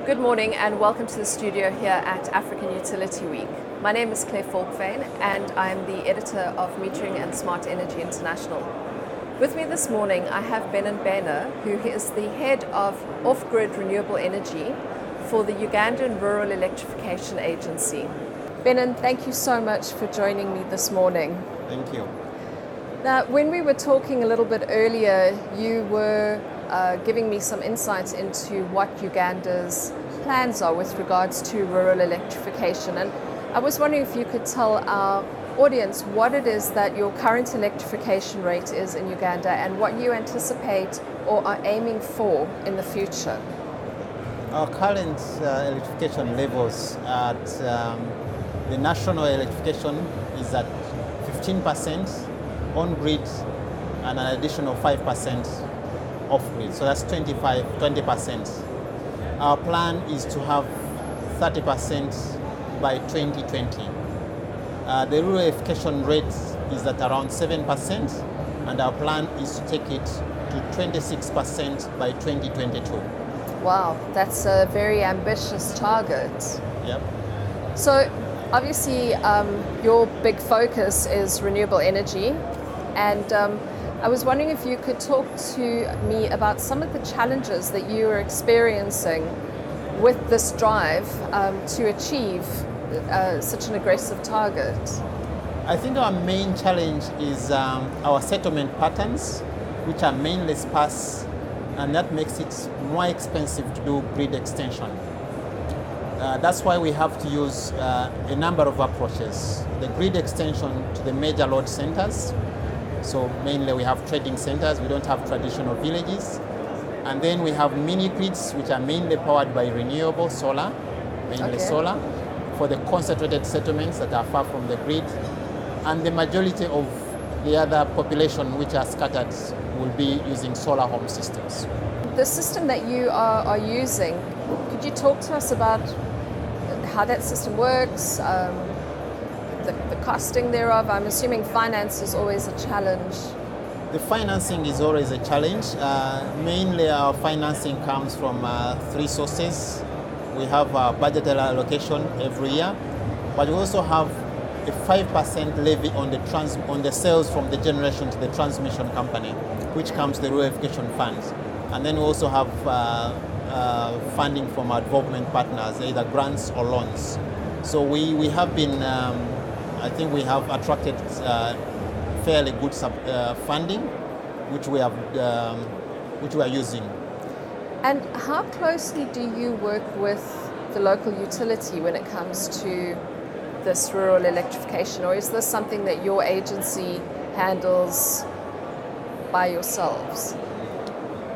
Good morning and welcome to the studio here at African Utility Week. My name is Claire Falkvane and I'm the editor of Metering and Smart Energy International. With me this morning I have Benon Bena, who is the head of off-grid renewable energy for the Ugandan Rural Electrification Agency. Benon, thank you so much for joining me this morning. Thank you. Now, when we were talking a little bit earlier, you were giving me some insights into what Uganda's plans are with regards to rural electrification. And I was wondering if you could tell our audience what it is that your current electrification rate is in Uganda and what you anticipate or are aiming for in the future. Our current electrification levels at the national electrification is at 15% on-grid and an additional 5% off-grid. So that's 20%. Our plan is to have 30% by 2020. The rural electrification rate is at around 7%, and our plan is to take it to 26% by 2022. Wow, that's a very ambitious target. Yep. So obviously your big focus is renewable energy, and I was wondering if you could talk to me about some of the challenges that you are experiencing with this drive to achieve such an aggressive target. I think our main challenge is our settlement patterns, which are mainly sparse, and that makes it more expensive to do grid extension. That's why we have to use a number of approaches. The grid extension to the major load centers. So mainly we have trading centers, we don't have traditional villages. And then we have mini grids, which are mainly powered by renewable solar, mainly solar, for the concentrated settlements that are far from the grid. And the majority of the other population which are scattered will be using solar home systems. The system that you are using, could you talk to us about how that system works, the costing thereof? I'm assuming finance is always a challenge. The financing is always a challenge. Mainly our financing comes from three sources. We have a budgetary allocation every year, but we also have a 5% levy on the sales from the generation to the transmission company, which comes the Rural Electrification Fund. And then we also have funding from our development partners, either grants or loans. So we have been, I think we have attracted fairly good funding, which we are using. And how closely do you work with the local utility when it comes to this rural electrification, or is this something that your agency handles by yourselves?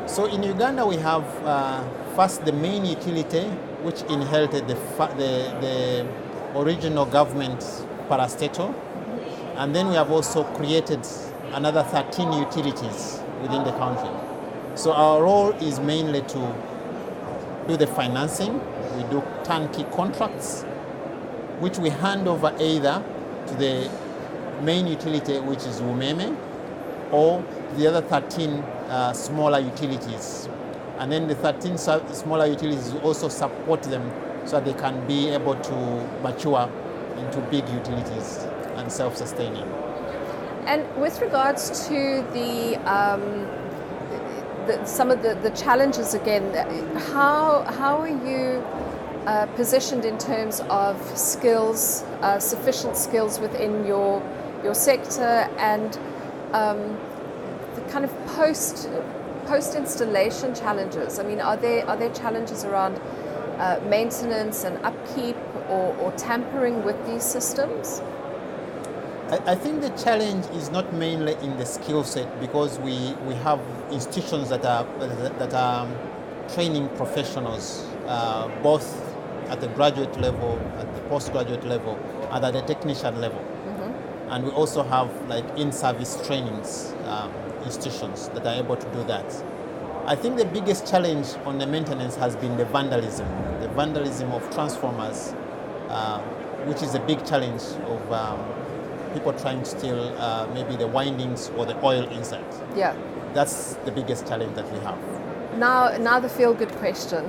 So in Uganda we have first the main utility, which inherited the original government parastatal, and then we have also created another 13 utilities within the country. So our role is mainly to do the financing. We do turnkey contracts, which we hand over either to the main utility, which is Umeme, or the other 13 smaller utilities. And then the 13 smaller utilities also support them so that they can be able to mature into big utilities and self-sustaining. And with regards to some of the challenges again, how are you positioned in terms of skills, sufficient skills within your sector, and the kind of post-installation challenges? I mean, are there challenges around maintenance and upkeep or tampering with these systems? I think the challenge is not mainly in the skill set, because we have institutions that are training professionals, both at the graduate level, at the postgraduate level, and at the technician level. Mm-hmm. And we also have like in-service trainings institutions that are able to do that. I think the biggest challenge on the maintenance has been the vandalism of transformers, which is a big challenge of people trying to steal maybe the windings or the oil inside. Yeah. That's the biggest challenge that we have. Now the feel-good question.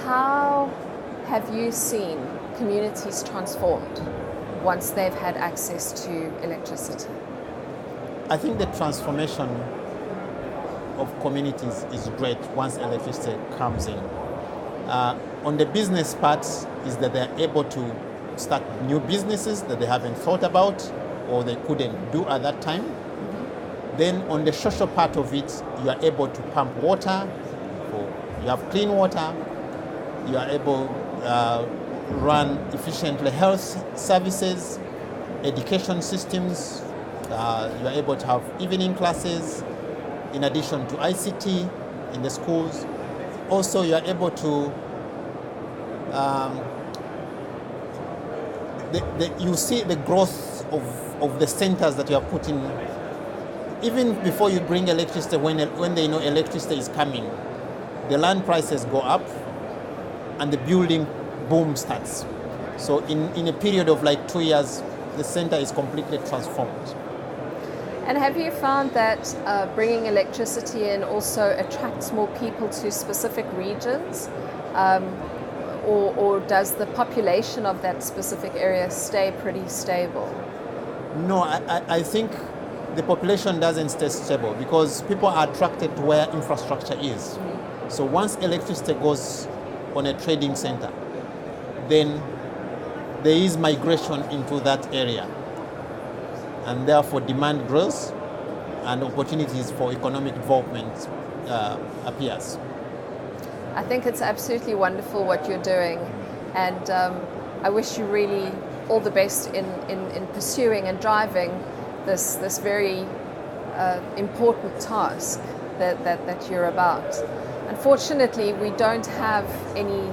How have you seen communities transformed once they've had access to electricity? I think the transformation of communities is great once electricity comes in. On the business part is that they're able to start new businesses that they haven't thought about or they couldn't do at that time. Then on the social part of it, you are able to pump water, you have clean water, you are able run efficiently health services, education systems, you are able to have evening classes in addition to ICT in the schools. Also, you are able to you see the growth of the centers that you are putting. Even before you bring electricity, when they know electricity is coming, the land prices go up and the building boom starts. So in a period of like 2 years, the center is completely transformed. And have you found that bringing electricity in also attracts more people to specific regions? Or does the population of that specific area stay pretty stable? No, I think the population doesn't stay stable because people are attracted to where infrastructure is. So once electricity goes on a trading center, then there is migration into that area. And therefore demand grows and opportunities for economic development appears. I think it's absolutely wonderful what you're doing, and I wish you really all the best in pursuing and driving this very important task that you're about. Unfortunately, we don't have any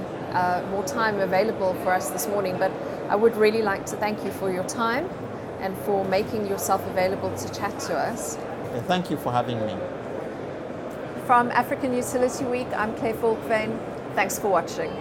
more time available for us this morning, but I would really like to thank you for your time and for making yourself available to chat to us. Thank you for having me. From African Utility Week, I'm Claire Falkvane. Thanks for watching.